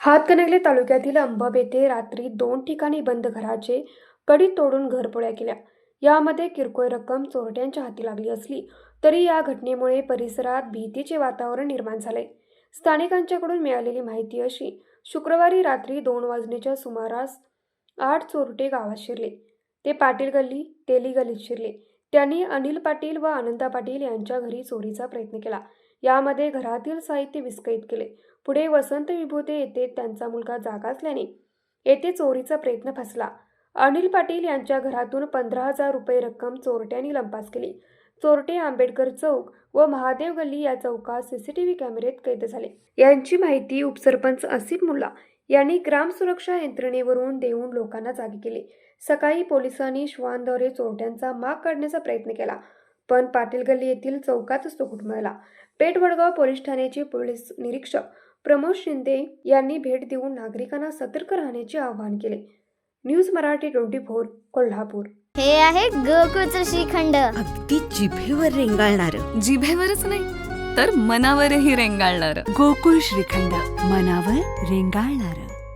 हातकणंगले तालुक्यातील अंबब येथे रात्री 2 ठिकाणी बंद घराचे कडी तोडून घरपोळ्या केल्या। यामध्ये किरकोळ रक्कम चोरट्यांच्या हाती लागली असली तरी या घटनेमुळे परिसरात भीतीचे वातावरण निर्माण झाले। स्थानिकांच्याकडून मिळालेली माहिती अशी, शुक्रवारी रात्री 2 वाजण्याच्या सुमारास 8 चोरटे गावात शिरले। ते पाटील गल्ली, तेली गल्लीत शिरले। त्यांनी अनिल पाटील व आनंदा पाटील यांच्या घरी चोरीचा प्रयत्न केला। यामध्ये घरातील साहित्य विस्कळीत केले। पुढे वसंत विभूते येथे त्यांचा मुलगा जागा असल्याने येथे चोरीचा प्रयत्न फसला। अनिल पाटील यांच्या घरातून 15,000 रुपये रक्कम चोरट्यांनी लंपास केली। चोरटे आंबेडकर चौक व महादेव गल्ली या चौकात सीसीटीव्ही कॅमेऱ्यात कैद झाले। यांची माहिती उपसरपंच आसिफ मुल्ला यांनी ग्राम सुरक्षा यंत्रणेवरून देऊन लोकांना जागे केले। सकाळी पोलिसांनी श्वानद्वारे चोरट्यांचा माग काढण्याचा प्रयत्न केला, पण पाटील गल्ली येथील चौकातच तो गुदमरला। पेठ वडगाव पोलीस ठाण्याचे पोलीस निरीक्षक प्रमोद शिंदे यांनी भेट देऊन नागरिकांना सतर्क राहण्याचे आवाहन केले। न्यूज मराठी 24 कोल्हापूर। हे आहे गोकुळचं श्रीखंड, अगदी जिभेवर रेंगाळणारं, जिभेवरच नाही तर मनावरही रेंगाळणार गोकुळ श्रीखंड, मनावर रेंगाळणारं।